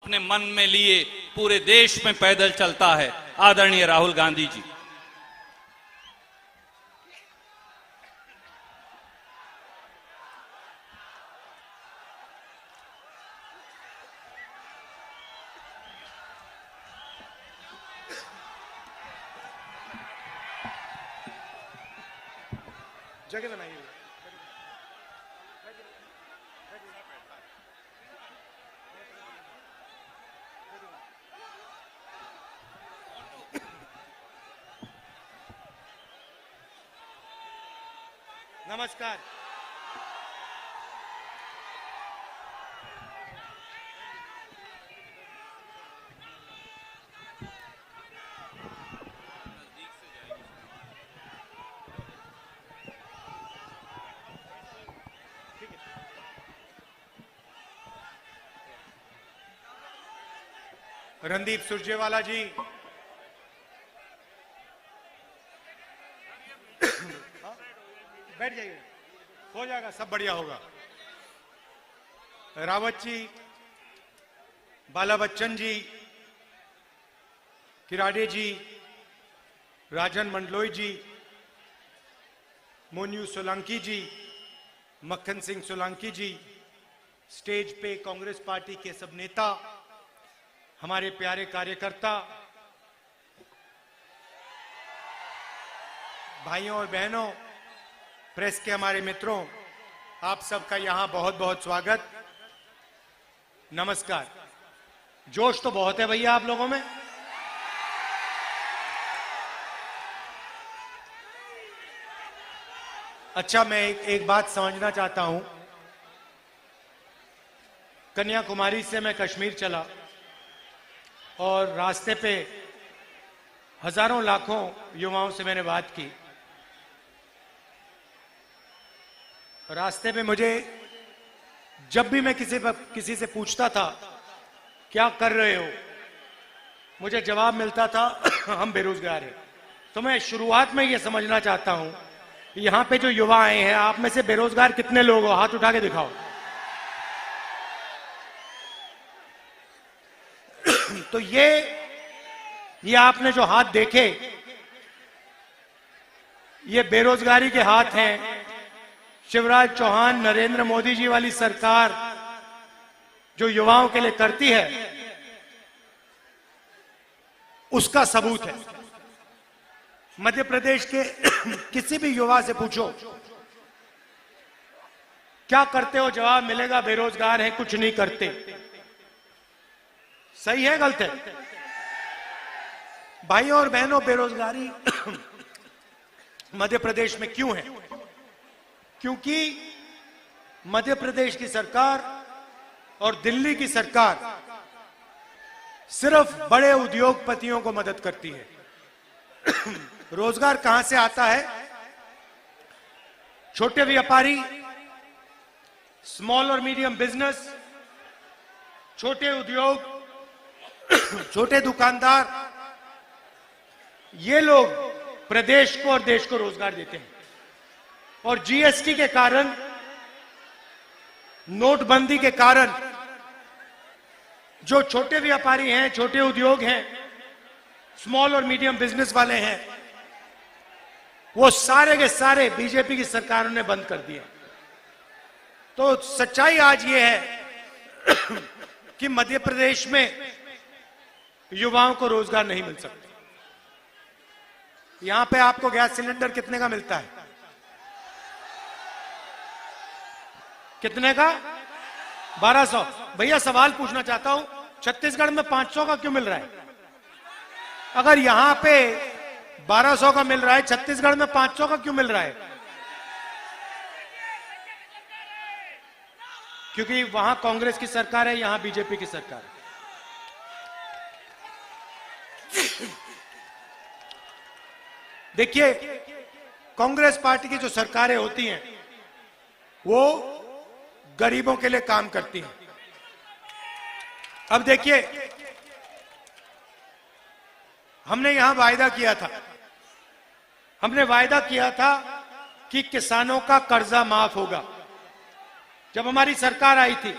अपने मन में लिए पूरे देश में पैदल चलता है, आदरणीय राहुल गांधी जी। जगह बनाइए। नमस्कार। रणदीप सुरजेवाला जी, बैठ जाइए, हो जाएगा, सब बढ़िया होगा। रावत जी, बाला बच्चन जी, किराडे जी, राजन मंडलोई जी, मोन्यू सोलंकी जी, मक्खन सिंह सोलंकी जी, स्टेज पे कांग्रेस पार्टी के सब नेता, हमारे प्यारे कार्यकर्ता, भाइयों और बहनों, प्रेस के हमारे मित्रों, आप सबका यहां बहुत बहुत स्वागत, नमस्कार। जोश तो बहुत है भैया आप लोगों में। अच्छा, मैं एक बात समझना चाहता हूं। कन्याकुमारी से मैं कश्मीर चला और रास्ते पे हजारों लाखों युवाओं से मैंने बात की। रास्ते में मुझे जब भी मैं किसी से पूछता था क्या कर रहे हो, मुझे जवाब मिलता था हम बेरोजगार हैं। तो मैं शुरुआत में ये समझना चाहता हूं, यहां पे जो युवा आए हैं, आप में से बेरोजगार कितने लोग हो? हाथ उठा के दिखाओ। तो ये आपने जो हाथ देखे, ये बेरोजगारी के हाथ हैं। शिवराज चौहान, नरेंद्र मोदी जी वाली सरकार जो युवाओं के लिए करती है, उसका सबूत है। मध्य प्रदेश के किसी भी युवा से पूछो क्या करते हो, जवाब मिलेगा बेरोजगार है, कुछ नहीं करते। सही है, गलत है? भाइयों और बहनों, बेरोजगारी मध्य प्रदेश में क्यों है? क्योंकि मध्य प्रदेश की सरकार और दिल्ली की सरकार सिर्फ बड़े उद्योगपतियों को मदद करती है। रोजगार कहां से आता है? छोटे व्यापारी, स्मॉल और मीडियम बिजनेस, छोटे उद्योग, छोटे दुकानदार, ये लोग प्रदेश को और देश को रोजगार देते हैं। और जीएसटी के कारण, नोटबंदी के कारण जो छोटे व्यापारी हैं, छोटे उद्योग हैं, स्मॉल और मीडियम बिजनेस वाले हैं, वो सारे के सारे बीजेपी की सरकारों ने बंद कर दिए। तो सच्चाई आज ये है कि मध्य प्रदेश में युवाओं को रोजगार नहीं मिल सकता। यहां पे आपको गैस सिलेंडर कितने का मिलता है? कितने का? 1200। भैया सवाल पूछना चाहता हूं, छत्तीसगढ़ में 500 का क्यों मिल रहा है? अगर यहां पे 1200 का मिल रहा है, छत्तीसगढ़ में 500 का क्यों मिल रहा है? क्योंकि वहां कांग्रेस की सरकार है, यहां बीजेपी की सरकार है। देखिए, कांग्रेस पार्टी की जो सरकारें होती हैं वो गरीबों के लिए काम करती हैं। अब देखिए, हमने यहां वायदा किया था कि किसानों का कर्जा माफ होगा। जब हमारी सरकार आई थी,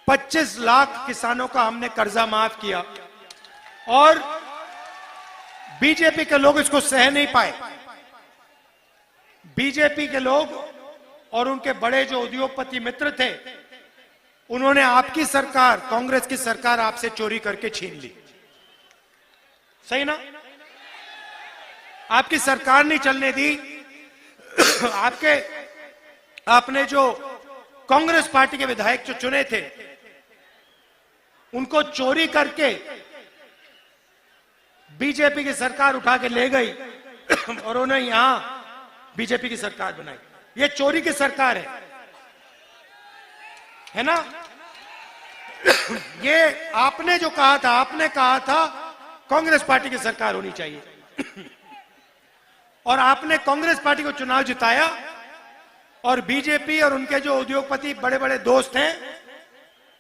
25 लाख किसानों का हमने कर्जा माफ किया और बीजेपी के लोग इसको सह नहीं पाए। बीजेपी के लोग और उनके बड़े जो उद्योगपति मित्र थे, उन्होंने आपकी सरकार, कांग्रेस की सरकार आपसे चोरी करके छीन ली। सही ना? आपकी सरकार नहीं चलने दी। आपने जो कांग्रेस पार्टी के विधायक जो चुने थे, उनको चोरी करके बीजेपी की सरकार उठा के ले गई और उन्हें यहां बीजेपी की सरकार बनाई। ये चोरी की सरकार है ना? ये आपने जो कहा था, आपने कहा था कांग्रेस पार्टी की सरकार होनी चाहिए और आपने कांग्रेस पार्टी को चुनाव जिताया और बीजेपी और उनके जो उद्योगपति बड़े बड़े दोस्त हैं,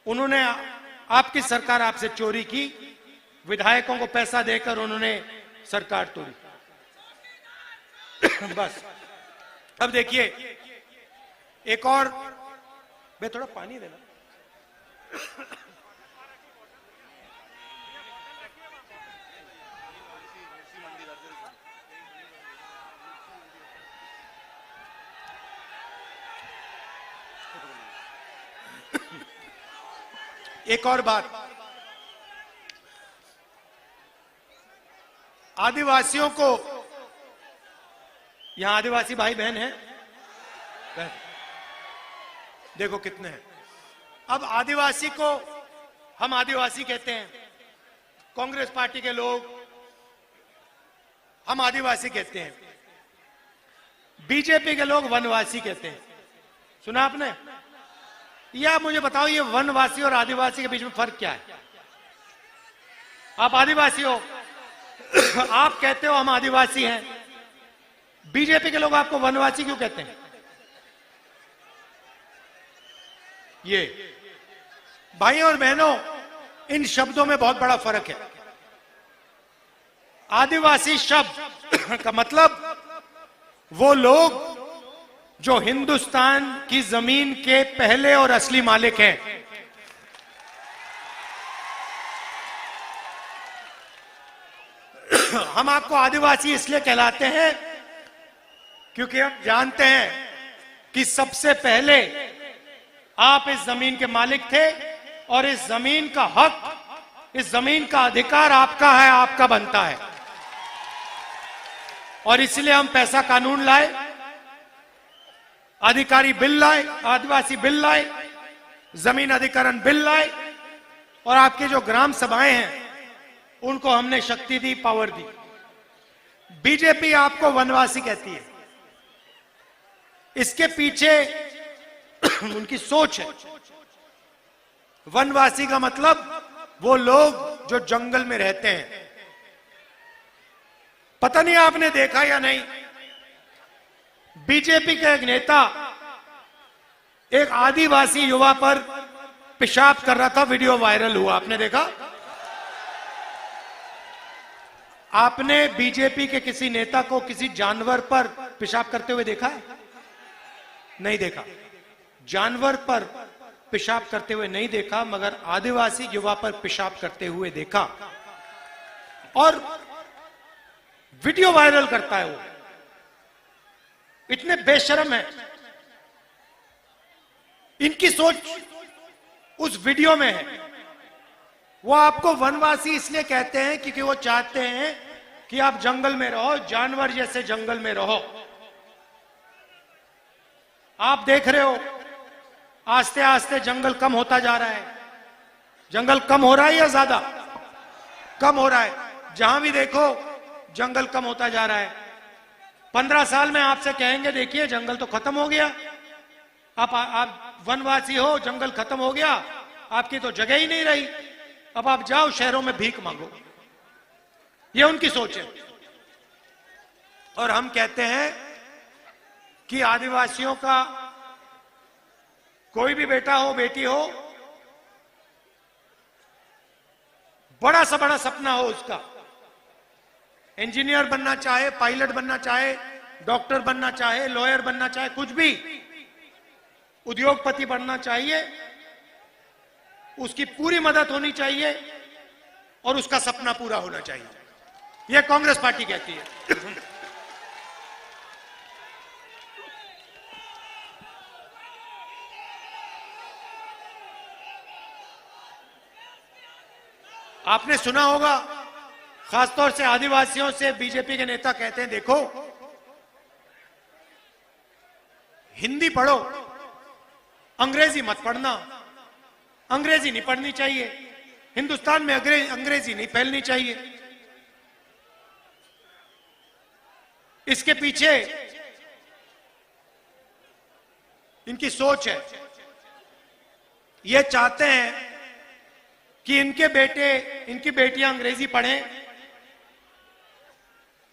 उन्होंने आपकी सरकार आपसे चोरी की, विधायकों को पैसा देकर उन्होंने सरकार तोड़ी। बस अब देखिए एक और, मैं थोड़ा पानी देना। एक और बात, आदिवासियों को, यहां आदिवासी भाई बहन हैं, देखो कितने हैं। अब आदिवासी को हम आदिवासी कहते हैं, कांग्रेस पार्टी के लोग हम आदिवासी कहते हैं, बीजेपी के लोग वनवासी कहते हैं। सुना आपने? या मुझे बताओ, ये वनवासी और आदिवासी के बीच में फर्क क्या है? आप आदिवासी हो, आप कहते हो हम आदिवासी हैं, बीजेपी के लोग आपको वनवासी क्यों कहते हैं? ये भाइयों और बहनों, इन शब्दों में बहुत बड़ा फर्क है। आदिवासी शब्द का मतलब वो लोग जो हिंदुस्तान की जमीन के पहले और असली मालिक हैं। हम आपको आदिवासी इसलिए कहलाते हैं क्योंकि हम जानते हैं कि सबसे पहले आप इस जमीन के मालिक थे और इस जमीन का हक, इस जमीन का अधिकार आपका है, आपका बनता है। और इसलिए हम पैसा कानून लाए, अधिकारी बिल लाए, आदिवासी बिल लाए, जमीन अधिकरण बिल लाए और आपकी जो ग्राम सभाएं हैं उनको हमने शक्ति दी, पावर दी। बीजेपी आपको वनवासी कहती है, इसके पीछे उनकी सोच है। वनवासी का मतलब वो लोग जो जंगल में रहते हैं। पता नहीं आपने देखा या नहीं, बीजेपी का एक नेता एक आदिवासी युवा पर पेशाब कर रहा था, वीडियो वायरल हुआ, आपने देखा? आपने बीजेपी के किसी नेता को किसी जानवर पर पेशाब करते हुए देखा है? नहीं देखा। जानवर पर पेशाब करते हुए नहीं देखा, मगर आदिवासी युवा पर पेशाब करते हुए देखा और वीडियो वायरल करता है। वो इतने बेशर्म है, इनकी सोच उस वीडियो में है। वो आपको वनवासी इसलिए कहते हैं क्योंकि वो चाहते हैं कि आप जंगल में रहो, जानवर जैसे जंगल में रहो। आप देख रहे हो आस्ते आस्ते जंगल कम होता जा रहा है। जंगल कम हो रहा है या ज्यादा? कम हो रहा है। जहां भी देखो जंगल कम होता जा रहा है। 15 साल में आपसे कहेंगे देखिए जंगल तो खत्म हो गया, आप वनवासी हो, जंगल खत्म हो गया, आपकी तो जगह ही नहीं रही, अब आप जाओ शहरों में भीख मांगो। ये उनकी सोच है। और हम कहते हैं कि आदिवासियों का कोई भी बेटा हो, बेटी हो, बड़ा सा बड़ा सपना हो उसका, इंजीनियर बनना चाहे, पायलट बनना चाहे, डॉक्टर बनना चाहे, लॉयर बनना चाहे, कुछ भी, उद्योगपति बनना चाहिए, उसकी पूरी मदद होनी चाहिए और उसका सपना पूरा होना चाहिए, यह कांग्रेस पार्टी कहती है। आपने सुना होगा, खासतौर से आदिवासियों से बीजेपी के नेता कहते हैं, देखो हिंदी पढ़ो, अंग्रेजी मत पढ़ना, अंग्रेजी नहीं पढ़नी चाहिए, हिंदुस्तान में अंग्रेजी नहीं फैलनी चाहिए। इसके पीछे इनकी सोच है, ये चाहते हैं कि इनके बेटे, इनकी बेटियां अंग्रेजी पढ़ें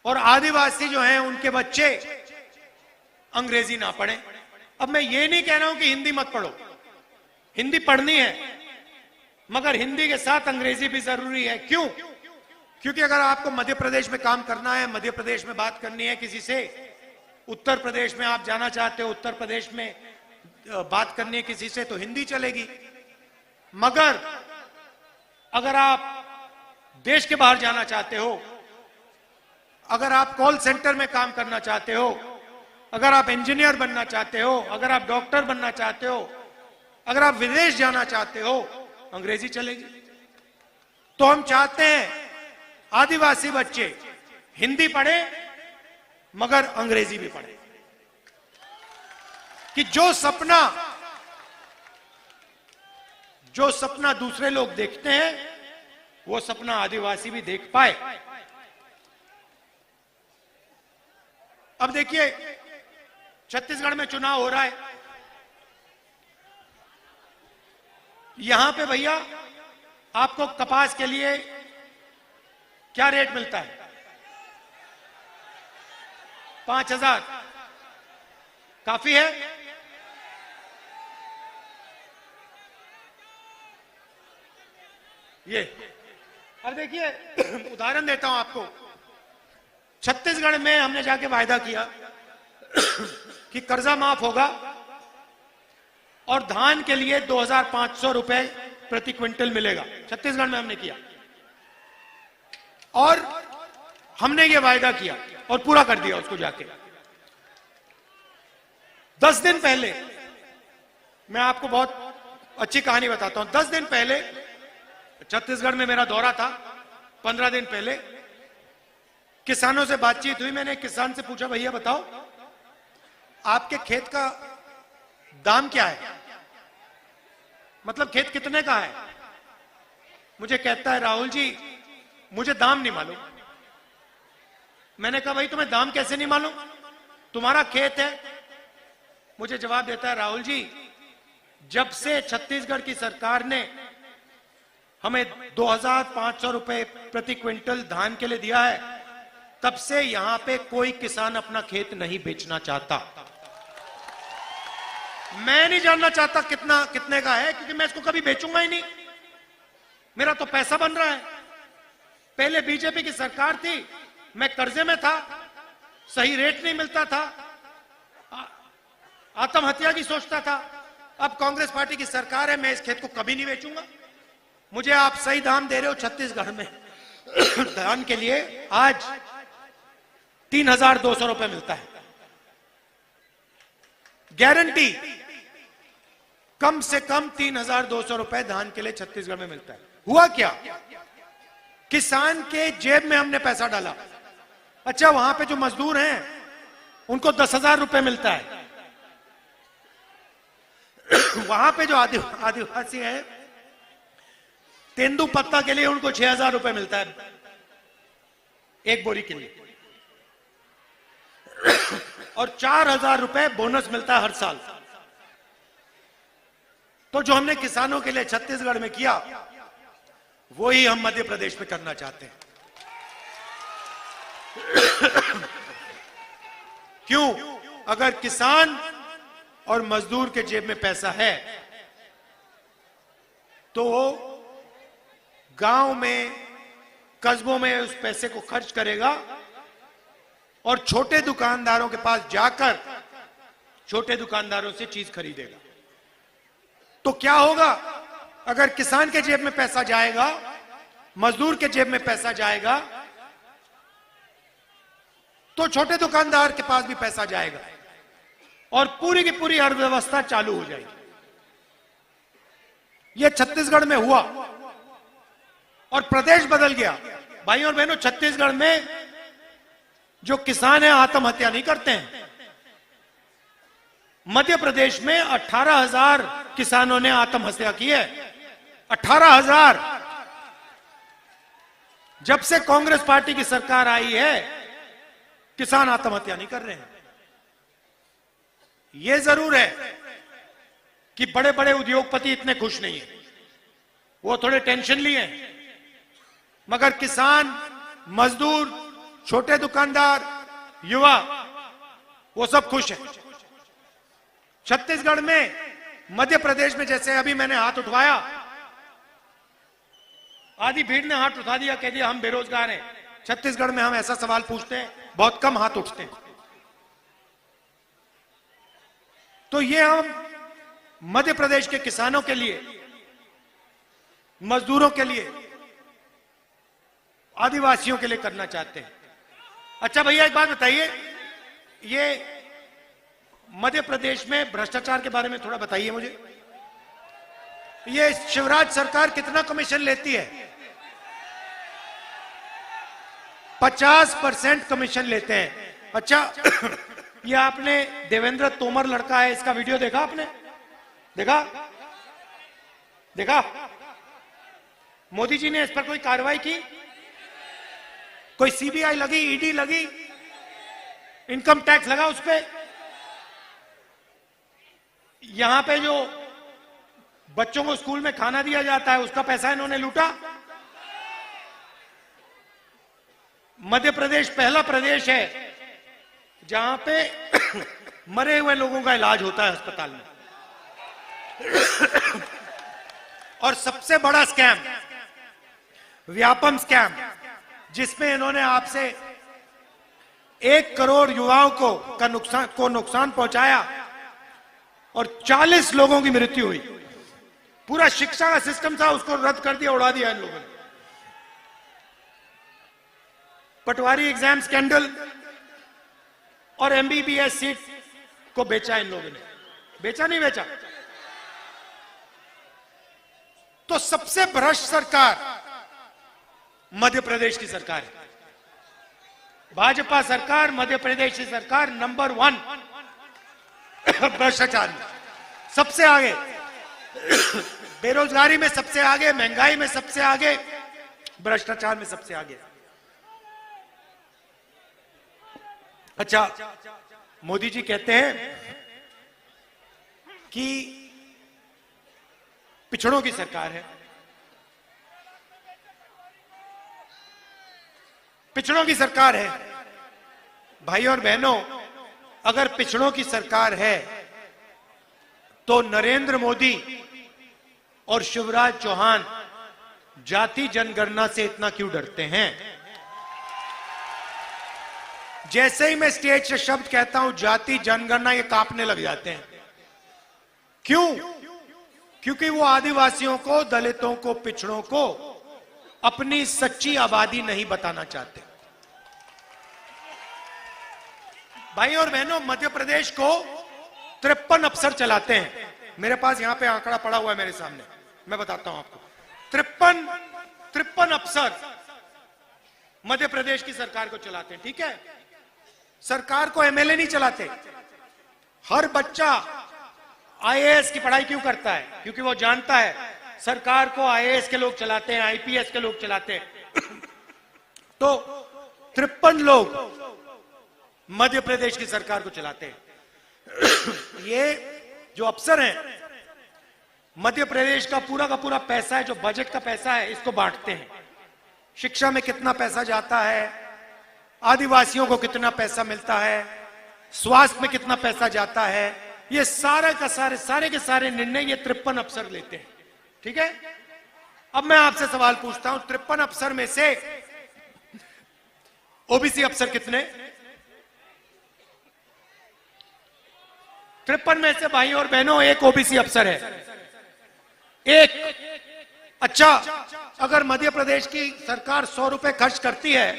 और आदिवासी जो हैं उनके बच्चे अंग्रेजी ना पढ़ें। अब मैं ये नहीं कह रहा हूं कि हिंदी मत पढ़ो, हिंदी पढ़नी है, मगर हिंदी के साथ अंग्रेजी भी जरूरी है। क्यों? क्योंकि अगर आपको मध्य प्रदेश में काम करना है, मध्य प्रदेश में बात करनी है किसी से, उत्तर प्रदेश में आप जाना चाहते हो, उत्तर प्रदेश में बात करनी है किसी से, तो हिंदी चलेगी। मगर अगर आप देश के बाहर जाना चाहते हो, अगर आप कॉल सेंटर में काम करना चाहते हो, अगर आप इंजीनियर बनना चाहते हो, अगर आप डॉक्टर बनना चाहते हो, अगर आप विदेश जाना चाहते हो, अंग्रेजी चलेगी। तो हम चाहते हैं आदिवासी बच्चे हिंदी पढ़े मगर अंग्रेजी भी पढ़े, कि जो सपना दूसरे लोग देखते हैं वो सपना आदिवासी भी देख पाए। अब देखिए, छत्तीसगढ़ में चुनाव हो रहा है, यहां पे भैया आपको कपास के लिए क्या रेट मिलता है? 5,000 काफी है? ये अब देखिए, उदाहरण देता हूं आपको। छत्तीसगढ़ में हमने जाके वायदा किया कि कर्जा माफ होगा और धान के लिए 2,500 रुपए प्रति क्विंटल मिलेगा। छत्तीसगढ़ में हमने किया और हमने ये वायदा किया और पूरा कर दिया उसको जाके। 10 दिन पहले, मैं आपको बहुत अच्छी कहानी बताता हूं। 10 दिन पहले छत्तीसगढ़ में मेरा दौरा था, 15 दिन पहले किसानों से बातचीत हुई। मैंने किसान से पूछा, भैया बताओ आपके खेत का दाम क्या है, मतलब खेत कितने का है? मुझे कहता है, राहुल जी मुझे दाम नहीं मालूम। मैंने कहा, भाई तुम्हें दाम कैसे नहीं मालूम, तुम्हारा खेत है? मुझे जवाब देता है, राहुल जी जब से छत्तीसगढ़ की सरकार ने हमें 2,500 रुपए प्रति क्विंटल धान के लिए दिया है, तब से यहां पे कोई किसान अपना खेत नहीं बेचना चाहता। मैं नहीं जानना चाहता कितने का है, क्योंकि मैं इसको कभी बेचूंगा ही नहीं, मेरा तो पैसा बन रहा है। पहले बीजेपी की सरकार थी, मैं कर्जे में था, सही रेट नहीं मिलता था, आत्महत्या की सोचता था। अब कांग्रेस पार्टी की सरकार है, मैं इस खेत को कभी नहीं बेचूंगा। मुझे आप सही दाम दे रहे हो छत्तीसगढ़ में धान के लिए आज 3,200 रुपए मिलता है, गारंटी कम से कम 3,200 रुपए धान के लिए छत्तीसगढ़ में मिलता है। हुआ क्या? किसान के जेब में हमने पैसा डाला। अच्छा, वहां पे जो मजदूर हैं उनको 10,000 रुपए मिलता है, वहां पे जो आदिवासी है तेंदू पत्ता के लिए उनको 6,000 रुपए मिलता है एक बोरी के लिए, और 4,000 रुपए बोनस मिलता है हर साल। तो जो हमने किसानों के लिए छत्तीसगढ़ में किया, वही हम मध्य प्रदेश में करना चाहते हैं। क्यों? अगर किसान और मजदूर के जेब में पैसा है तो वो गांव में, कस्बों में उस पैसे को खर्च करेगा और छोटे दुकानदारों के पास जाकर छोटे दुकानदारों से चीज खरीदेगा। तो क्या होगा? अगर किसान के जेब में पैसा जाएगा, मजदूर के जेब में पैसा जाएगा, तो छोटे दुकानदार के पास भी पैसा जाएगा और पूरी की पूरी अर्थव्यवस्था चालू हो जाएगी। यह छत्तीसगढ़ में हुआ और प्रदेश बदल गया। भाई और बहनों, छत्तीसगढ़ में जो किसान हैं आत्महत्या नहीं करते हैं। मध्य प्रदेश में 18,000 किसानों ने आत्महत्या की है। 18,000। जब से कांग्रेस पार्टी की सरकार आई है, किसान आत्महत्या नहीं कर रहे हैं। यह जरूर है कि बड़े बड़े उद्योगपति इतने खुश नहीं है, वो थोड़े टेंशन लिए हैं, मगर किसान, मजदूर, छोटे दुकानदार, युवा, वो सब खुश हैं। छत्तीसगढ़ में, मध्य प्रदेश में जैसे अभी मैंने हाथ उठवाया, आधी भीड़ ने हाथ उठा दिया, कह दिया हम बेरोजगार हैं। छत्तीसगढ़ में हम ऐसा सवाल पूछते हैं, बहुत कम हाथ उठते हैं। तो ये हम मध्य प्रदेश के किसानों के लिए, मजदूरों के लिए, आदिवासियों के लिए करना चाहते हैं। अच्छा भैया, एक बात बताइए, ये मध्य प्रदेश में भ्रष्टाचार के बारे में थोड़ा बताइए मुझे। ये शिवराज सरकार कितना कमीशन लेती है? 50% कमीशन लेते हैं। अच्छा, ये आपने देवेंद्र तोमर लड़का है, इसका वीडियो देखा आपने? देखा? मोदी जी ने इस पर कोई कार्रवाई की? कोई सीबीआई लगी, ईडी लगी, इनकम टैक्स लगा उस पर? यहां पे जो बच्चों को स्कूल में खाना दिया जाता है, उसका पैसा इन्होंने लूटा? मध्य प्रदेश पहला प्रदेश है जहां पे मरे हुए लोगों का इलाज होता है अस्पताल में। और सबसे बड़ा स्कैम, व्यापम स्कैम, जिसमें इन्होंने आपसे 1 करोड़ युवाओं को नुकसान पहुंचाया और 40 लोगों की मृत्यु हुई। पूरा शिक्षा का सिस्टम था, उसको रद्द कर दिया, उड़ा दिया इन लोगों ने। पटवारी एग्जाम स्कैंडल और एमबीबीएस सीट को बेचा इन लोगों ने। बेचा नहीं बेचा? तो सबसे भ्रष्ट सरकार मध्य प्रदेश की सरकार है। भाजपा सरकार, मध्य प्रदेश की सरकार नंबर 1 भ्रष्टाचार में, सबसे आगे, बेरोजगारी में सबसे आगे, महंगाई में सबसे आगे, भ्रष्टाचार में सबसे आगे। अच्छा, मोदी जी कहते हैं कि पिछड़ों की सरकार है। पिछड़ों की सरकार है। भाई और बहनों, अगर पिछड़ों की सरकार है तो नरेंद्र मोदी और शिवराज चौहान जाति जनगणना से इतना क्यों डरते हैं? जैसे ही मैं स्टेज से शब्द कहता हूं जाति जनगणना, ये कांपने लग जाते हैं। क्यों? क्योंकि वो आदिवासियों को, दलितों को, पिछड़ों को अपनी सच्ची आबादी नहीं बताना चाहते। भाई और बहनों, मध्य प्रदेश को 53 अफसर चलाते हैं। मेरे पास यहां पे आंकड़ा पड़ा हुआ है मेरे सामने, मैं बताता हूं आपको। 53 अफसर मध्य प्रदेश की सरकार को चलाते हैं। ठीक है, सरकार को एमएलए नहीं चलाते। हर बच्चा आईएएस की पढ़ाई क्यों करता है? क्योंकि वो जानता है सरकार को आईएएस के लोग चलाते हैं, आईपीएस के लोग चलाते हैं। तो 53 लोग मध्य प्रदेश की सरकार को चलाते हैं। ये जो अफसर हैं, मध्य प्रदेश का पूरा पैसा है, जो बजट का पैसा है, इसको बांटते हैं। शिक्षा में कितना पैसा जाता है, आदिवासियों को कितना पैसा मिलता है, स्वास्थ्य में कितना पैसा जाता है, ये सारे के सारे निर्णय ये 53 अफसर लेते हैं। ठीक है, अब मैं आपसे सवाल पूछता हूं, 53 अफसर में से ओबीसी अफसर कितने? 53 में से भाई और बहनों एक ओबीसी अफसर है। एक अच्छा, अगर मध्य प्रदेश की सरकार 100 रुपए खर्च करती है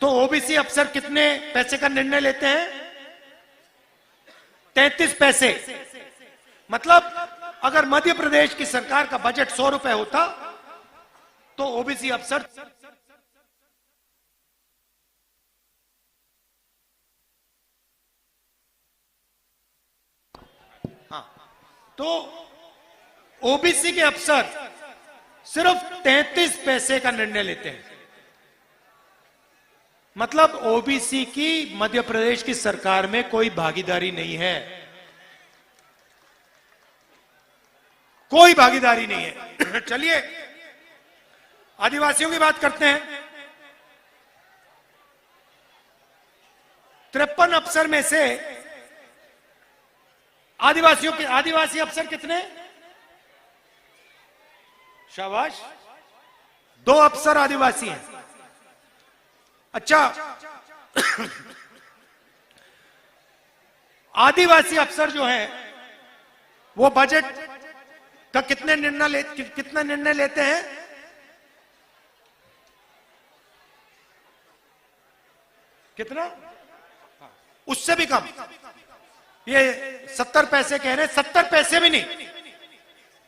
तो ओबीसी अफसर कितने पैसे का निर्णय लेते हैं? 33 पैसे। मतलब अगर मध्य प्रदेश की सरकार का बजट 100 रुपए होता तो ओबीसी अफसर तो ओबीसी के अफसर सिर्फ 33 पैसे का निर्णय लेते हैं। मतलब ओबीसी की मध्य प्रदेश की सरकार में कोई भागीदारी नहीं है, कोई भागीदारी नहीं है। चलिए आदिवासियों की बात करते हैं। 53 अफसर में से आदिवासी अफसर कितने? शाबाश, 2 अफसर आदिवासी हैं। अच्छा, आदिवासी अफसर जो हैं वो बजट का कितना निर्णय लेते हैं? कितना? उससे भी कम। ये 70 पैसे कह रहे हैं, 70 पैसे भी नहीं।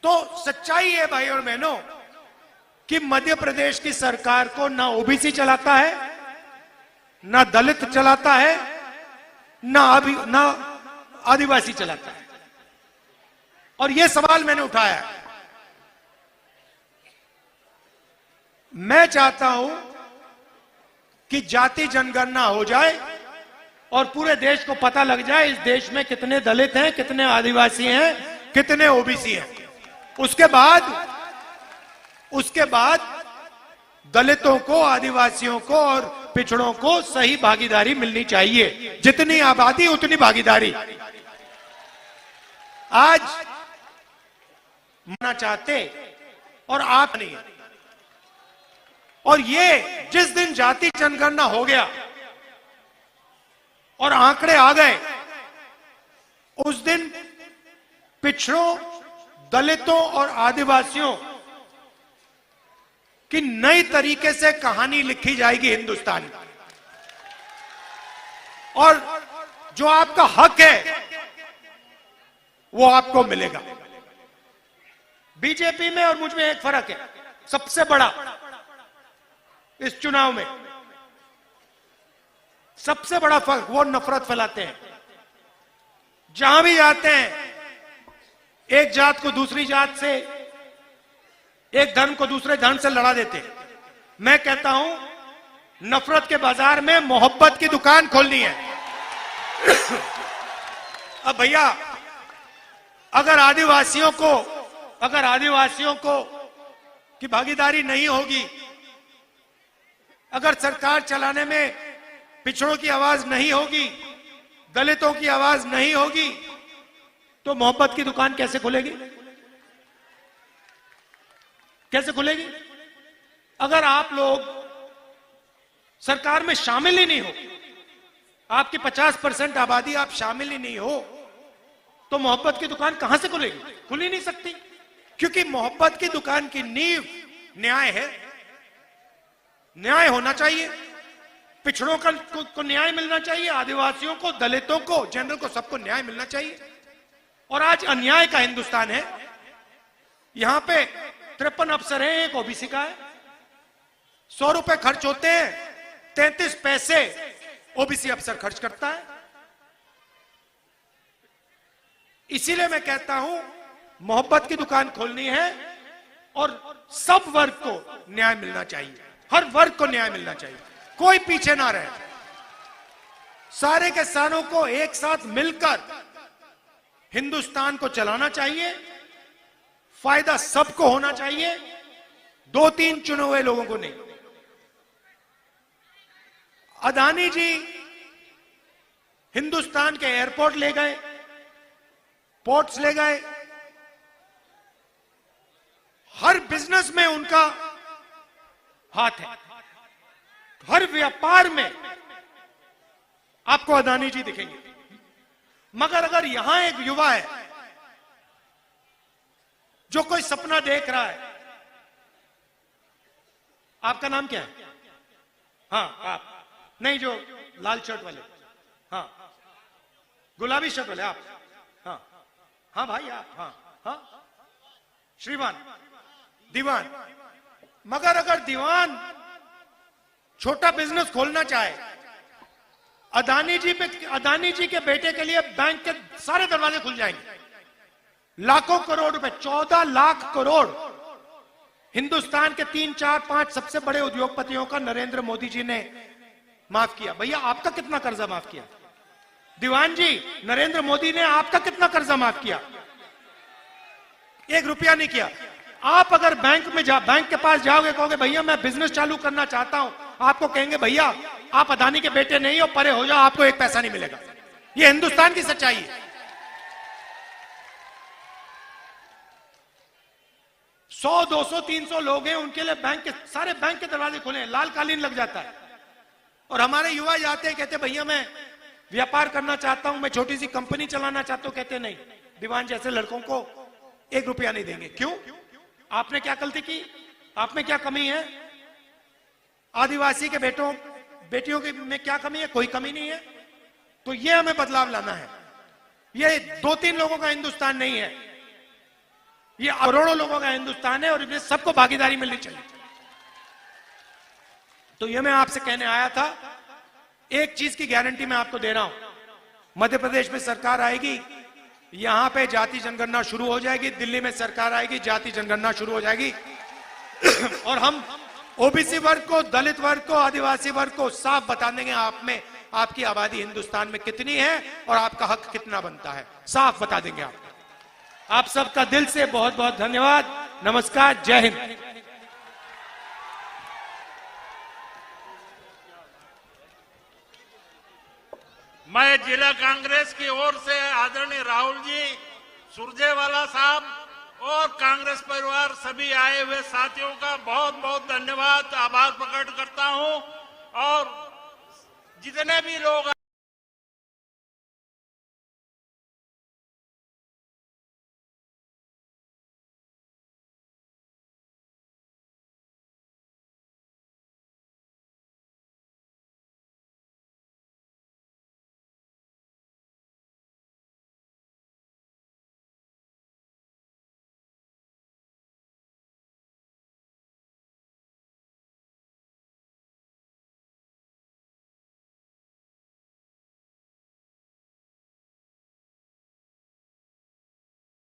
तो सच्चाई है भाई और बहनों कि मध्य प्रदेश की सरकार को ना ओबीसी चलाता है, ना दलित चलाता है, ना आदिवासी चलाता है। और यह सवाल मैंने उठाया है। मैं चाहता हूं कि जाति जनगणना हो जाए और पूरे देश को पता लग जाए इस देश में कितने दलित हैं, कितने आदिवासी हैं, कितने ओबीसी हैं। उसके बाद दलितों को, आदिवासियों को और पिछड़ों को सही भागीदारी मिलनी चाहिए। जितनी आबादी उतनी भागीदारी। आज मानना चाहते और आप नहीं। और ये जिस दिन जाति जनगणना हो गया और आंकड़े आ गए, उस दिन पिछड़ों, दलितों और आदिवासियों की नई तरीके से कहानी लिखी जाएगी हिंदुस्तान की। और जो आपका हक है वो आपको मिलेगा। बीजेपी में और मुझ में एक फर्क है, सबसे बड़ा इस चुनाव में सबसे बड़ा फर्क, वो नफरत फैलाते हैं। जहां भी जाते हैं एक जात को दूसरी जात से, एक धर्म को दूसरे धर्म से लड़ा देते हैं। मैं कहता हूं नफरत के बाजार में मोहब्बत की दुकान खोलनी है। अब भैया, अगर आदिवासियों को की भागीदारी नहीं होगी, अगर सरकार चलाने में पिछड़ों की आवाज नहीं होगी, दलितों की आवाज नहीं होगी, तो मोहब्बत की दुकान कैसे खुलेगी? कैसे खुलेगी? अगर आप लोग सरकार में शामिल ही नहीं हो, आपकी 50% आबादी आप शामिल ही नहीं हो, तो मोहब्बत की दुकान कहां से खुलेगी? खुल ही नहीं सकती। क्योंकि मोहब्बत की दुकान की नींव न्याय है। न्याय होना चाहिए, पिछड़ों को न्याय मिलना चाहिए, आदिवासियों को, दलितों को, जनरल को, सबको न्याय मिलना चाहिए। और आज अन्याय का हिंदुस्तान है। यहां पे 53 अफसर हैं, एक ओबीसी का है। 100 रुपए खर्च होते हैं, 33 पैसे ओबीसी अफसर खर्च करता है। इसीलिए मैं कहता हूं मोहब्बत की दुकान खोलनी है और सब वर्ग को न्याय मिलना चाहिए। हर वर्ग को न्याय मिलना चाहिए, कोई पीछे ना रहे। सारे के सारों को एक साथ मिलकर हिंदुस्तान को चलाना चाहिए। फायदा सबको होना चाहिए, 2-3 चुने हुए लोगों को नहीं। अदानी जी हिंदुस्तान के एयरपोर्ट ले गए, पोर्ट्स ले गए, हर बिजनेस में उनका हाथ है। हर व्यापार में आपको अदानी जी दिखेंगे। मगर अगर यहां एक युवा है जो कोई सपना देख रहा है, आपका नाम क्या है? हाँ, आप नहीं, जो लाल शर्ट वाले, हाँ, गुलाबी शर्ट वाले आप, हाँ हाँ भाई आप, हाँ हाँ, श्रीमान दीवान। मगर अगर दीवान छोटा बिजनेस खोलना चाहे, अदानी जी के बेटे के लिए बैंक के सारे दरवाजे खुल जाएंगे। लाखों करोड़ रुपए, 14 लाख करोड़ हिंदुस्तान के 3, 4, 5 सबसे बड़े उद्योगपतियों का नरेंद्र मोदी जी ने माफ किया। भैया आपका कितना कर्जा माफ किया? दीवान जी, नरेंद्र मोदी ने आपका कितना कर्जा माफ किया? 1 रुपया नहीं किया। आप अगर बैंक के पास जाओगे, कहोगे भैया मैं बिजनेस चालू करना चाहता हूं, आपको कहेंगे भैया आप अदानी के बेटे नहीं हो, परे हो जाओ, आपको 1 पैसा नहीं मिलेगा। ये हिंदुस्तान की सच्चाई है। 100, 200, 300 लोग हैं, उनके लिए सारे बैंक के दरवाजे खुले हैं, लाल कालीन लग जाता है। और हमारे युवा जाते हैं, कहते भैया मैं व्यापार करना चाहता हूं, मैं छोटी सी कंपनी चलाना चाहता हूं, कहते नहीं, दीवान जैसे लड़कों को 1 रुपया नहीं देंगे। क्यों? आपने क्या गलती की? आप में क्या कमी है? आदिवासी के बेटियों में क्या कमी है? कोई कमी नहीं है। तो ये हमें बदलाव लाना है। ये 2-3 लोगों का हिंदुस्तान नहीं है, ये करोड़ों लोगों का हिंदुस्तान है और इसमें सबको भागीदारी मिलनी चाहिए। तो ये मैं आपसे कहने आया था। एक चीज की गारंटी मैं आपको दे रहा हूं, मध्य प्रदेश में सरकार आएगी, यहां पे जाति जनगणना शुरू हो जाएगी, दिल्ली में सरकार आएगी, जाति जनगणना शुरू हो जाएगी और हम ओबीसी वर्ग को, दलित वर्ग को, आदिवासी वर्ग को साफ बता देंगे आप में आपकी आबादी हिंदुस्तान में कितनी है और आपका हक कितना बनता है, साफ बता देंगे आप सबका दिल से बहुत बहुत धन्यवाद। नमस्कार, जय हिंद। मैं जिला कांग्रेस की ओर से आदरणीय राहुल जी, सुरजेवाला साहब और कांग्रेस परिवार सभी आए हुए साथियों का बहुत बहुत धन्यवाद, आभार प्रकट करता हूं। और जितने भी लोग